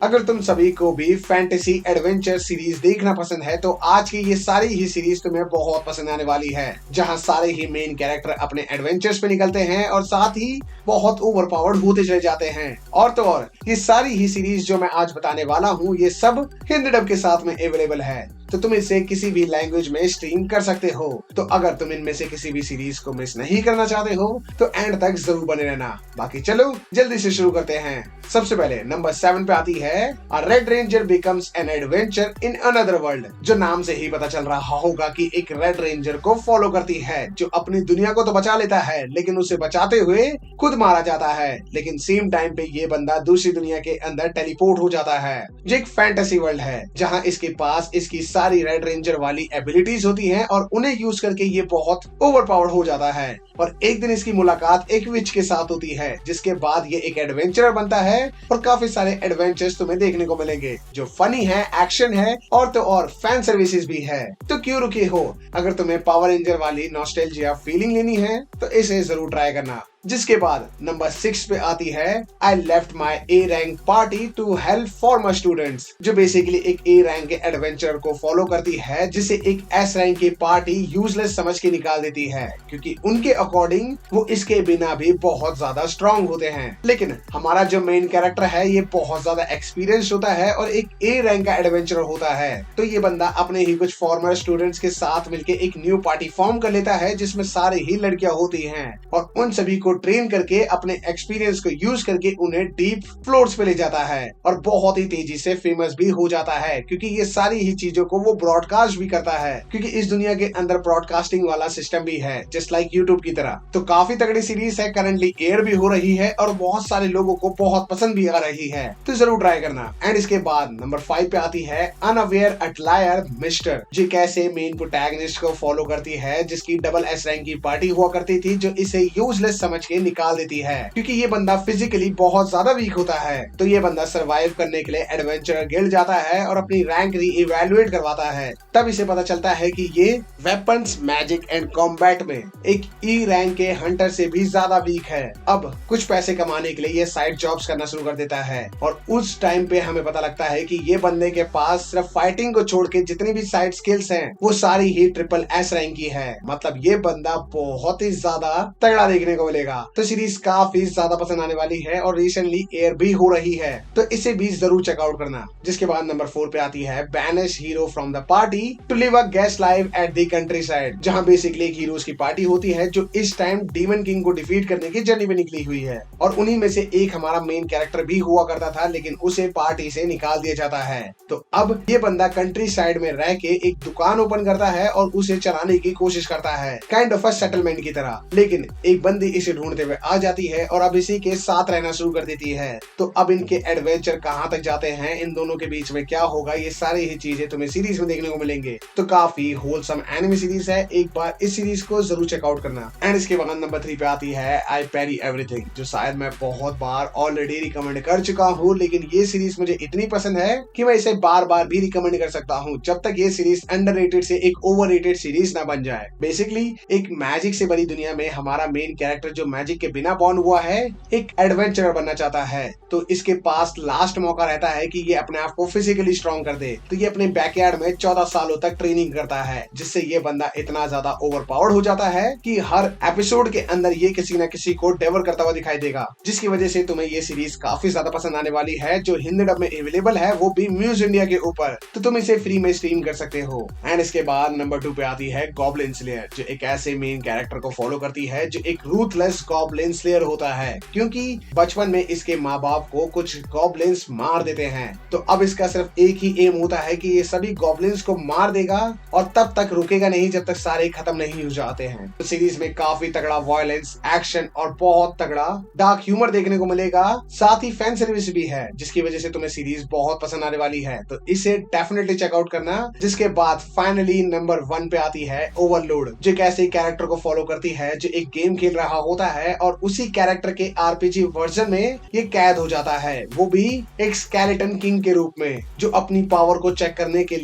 अगर तुम सभी को भी फैंटेसी एडवेंचर सीरीज देखना पसंद है तो आज की ये सारी ही सीरीज तुम्हें बहुत पसंद आने वाली है, जहां सारे ही मेन कैरेक्टर अपने एडवेंचर्स पे निकलते हैं और साथ ही बहुत ओवर पावर्ड होते चले जाते हैं। और तो और ये सारी ही सीरीज जो मैं आज बताने वाला हूँ ये सब हिंदी डब के साथ में अवेलेबल है, तो तुम इसे किसी भी लैंग्वेज में स्ट्रीम कर सकते हो। तो अगर तुम इनमें से किसी भी सीरीज को मिस नहीं करना चाहते हो तो एंड तक जरूर बने रहना। बाकी चलो जल्दी से शुरू करते हैं। सबसे पहले नंबर 7 पे आती है A Red Ranger Becomes an Adventure in Another World, जो नाम से ही पता चल रहा होगा कि एक रेड रेंजर को फॉलो करती है जो अपनी दुनिया को तो बचा लेता है लेकिन उसे बचाते हुए खुद मारा जाता है। लेकिन सेम टाइम पे ये बंदा दूसरी दुनिया के अंदर टेलीपोर्ट हो जाता है जो एक फैंटेसी वर्ल्ड है, जहां इसके पास इसकी सारी रेड रेंजर वाली एबिलिटीज होती हैं और उन्हें यूज करके ये बहुत ओवर पावर्ड हो जाता है। और एक दिन इसकी मुलाकात एक विच के साथ होती है, जिसके बाद ये एक एडवेंचरर बनता है और काफी सारे एडवेंचर्स तुम्हें देखने को मिलेंगे जो फनी है, एक्शन है और तो और फैन सर्विसेज भी है। तो क्यों रुके हो, अगर तुम्हें पावर रेंजर वाली नॉस्टैल्जिया फीलिंग लेनी है तो इसे जरूर ट्राई करना। जिसके बाद नंबर 6 पे आती है I left my A rank party to help former students, जो बेसिकली एक ए रैंक के एडवेंचर को फॉलो करती है जिसे एक एस रैंक की पार्टी यूजलेस समझ के निकाल देती है, क्योंकि उनके अकॉर्डिंग वो इसके बिना भी बहुत ज्यादा स्ट्रांग होते हैं। लेकिन हमारा जो मेन कैरेक्टर है ये बहुत ज्यादा एक्सपीरियंस होता है और एक ए रैंक का एडवेंचर होता है। तो ये बंदा अपने ही कुछ फॉर्मर स्टूडेंट्स के साथ मिलकर एक न्यू पार्टी फॉर्म कर लेता है जिसमें सारी ही लड़कियां होती हैं और उन सभी को ट्रेन करके अपने एक्सपीरियंस को यूज करके उन्हें डीप फ्लोर्स पे ले जाता है और बहुत ही तेजी से फेमस भी हो जाता है, क्योंकि ये सारी ही चीजों को वो ब्रॉडकास्ट भी करता है, क्योंकि इस दुनिया के अंदर ब्रॉडकास्टिंग वाला सिस्टम भी है जस्ट लाइक यूट्यूब की तरह। तो काफी तगड़ी सीरीज है, करंटली एयर भी हो रही है और बहुत सारे लोगों को बहुत पसंद भी आ रही है, तो जरूर ट्राई करना। एंड इसके बाद नंबर 5 पे आती है अनअवेयर अटलायर मिस्टर, जो कैसे मेन प्रोटैगनिस्ट को फॉलो करती है जिसकी डबल एस रैंक की पार्टी हुआ करती थी जो इसे यूजलेस समझ के निकाल देती है, क्योंकि ये बंदा फिजिकली बहुत ज्यादा वीक होता है। तो ये बंदा सरवाइव करने के लिए एडवेंचर गिल्ड जाता है और अपनी रैंक रीइवैल्यूएट करवाता है। तब इसे पता चलता है कि ये वेपन्स, मैजिक एंड कॉम्बैट में एक ई रैंक के हंटर से भी ज्यादा वीक है। अब कुछ पैसे कमाने के लिए ये साइड जॉब्स करना शुरू कर देता है और उस टाइम पे हमें पता लगता है कि ये बंदे के पास सिर्फ फाइटिंग को छोड़ के जितनी भी साइड स्किल्स हैं वो सारी ही ट्रिपल एस रैंक की है। मतलब ये बंदा बहुत ही ज्यादा तगड़ा देखने को मिलेगा। तो सीरीज काफी ज्यादा पसंद आने वाली है और रिसेंटली एयर भी हो रही है, तो इसे भी जरूर चेकआउट करना। जिसके बाद नंबर 4 पे आती है banish hero from the party to live a guest life at the countryside, जहां बेसिकली एक हीरोज की पार्टी होती है जो इस टाइम डीमन किंग को डिफीट करने की जर्नी पे निकली हुई है और उन्हीं में से एक हमारा मेन कैरेक्टर भी हुआ करता था, लेकिन उसे पार्टी से निकाल दिया जाता है। तो अब ये बंदा कंट्री साइड में रह के एक दुकान ओपन करता है और उसे चलाने की कोशिश करता है, काइंड ऑफ अ सेटलमेंट की तरह। लेकिन एक बंदी इसे ढूंढते हुए आ जाती है और अब इसी के साथ रहना शुरू कर देती है। तो अब इनके एडवेंचर कहां तक जाते हैं, इन दोनों के बीच में क्या होगा, ये सारी ही चीजें तुम्हें सीरीज में देखने को मिलेंगे। तो काफी होलसम एनिमे सीरीज है, एक बार इस सीरीज को जरूर चेकआउट करना। एंड इसके बाद नंबर 3 पे आती है आई पैरी एवरीथिंग, जो शायद मैं बहुत बार ऑलरेडी रिकमेंड कर चुका हूँ, लेकिन ये सीरीज मुझे इतनी पसंद है कि मैं इसे बार बार भी रिकमेंड कर सकता हूँ जब तक ये सीरीज अंडररेटेड से एक ओवररेटेड सीरीज ना बन जाए। बेसिकली एक मैजिक से बनी दुनिया में हमारा मेन कैरेक्टर जो मैजिक के बिना बॉर्न हुआ है एक एडवेंचरर बनना चाहता है। तो इसके पास लास्ट मौका रहता है कि ये अपने आप को फिजिकली स्ट्रॉन्ग कर दे। तो ये अपने बैकयार्ड में 14 सालों तक ट्रेनिंग करता है, जिससे ये बंदा इतना ज्यादा ओवरपावर्ड हो जाता है कि हर एपिसोड के अंदर ये किसी न किसी को डेवर करता हुआ दिखाई देगा, जिसकी वजह से तुम्हें ये सीरीज काफी ज्यादा पसंद आने वाली है, जो हिंदी डब में अवेलेबल है वो भी म्यूज इंडिया के ऊपर। तो तुम इसे फ्री में स्ट्रीम कर सकते हो। एंड इसके बाद नंबर 2 पे आती है गॉब्लिन स्लेयर, जो एक ऐसे मेन कैरेक्टर को फॉलो करती है जो एक रूथलेस गॉब्लिन स्लेयर होता है, क्योंकि बचपन में इसके माँ बाप को कुछ गॉब्लिन्स मार देते हैं। तो अब इसका सिर्फ एक ही एम होता है कि ये सभी गॉब्लिन्स को मार देगा और तब तक रुकेगा नहीं जब तक सारे खत्म नहीं हो जाते हैं। तो सीरीज में काफी तगड़ा वायलेंस, एक्शन और बहुत तगड़ा डार्क ह्यूमर देखने को मिलेगा, साथ ही फैन सर्विस भी है, जिसकी वजह से तुम्हें सीरीज बहुत पसंद आने वाली है। तो इसे डेफिनेटली चेकआउट करना। जिसके बाद फाइनली नंबर 1 पे आती है ओवरलोड, जो एक ऐसे कैरेक्टर को फॉलो करती है जो एक गेम खेल रहा होता है और उसी कैरेक्टर के आरपीजी वर्जन में ये कैद हो जाता है, वो भी एक स्केलेटन किंग के रूप में, जो अपनी पावर को चेक करने के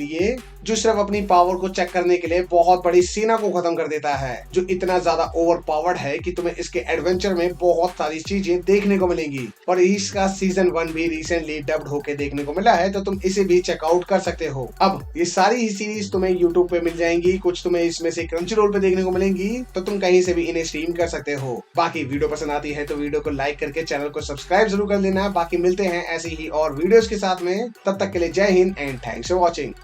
लिए बहुत बड़ी सेना को खत्म कर देता है, जो इतना ज्यादा ओवर पावर्ड है कि तुम्हें इसके एडवेंचर में बहुत सारी चीजें देखने को मिलेंगी। और इसका सीजन 1 भी रिसेंटली डब्ड होके देखने को मिला है, तो तुम इसे भी चेकआउट कर सकते हो। अब ये सारी ही सीरीज तुम्हें यूट्यूब पे मिल जाएंगी, कुछ तुम्हें इसमें से क्रंचीरोल पे देखने को मिलेंगी, तो तुम कहीं से भी इन्हें स्ट्रीम कर सकते हो। बाकी वीडियो पसंद आती है तो वीडियो को लाइक करके चैनल को सब्सक्राइब जरूर कर लेना। बाकी मिलते हैं ऐसी ही और वीडियोस के साथ में, तब तक के लिए जय Hind and thanks for watching.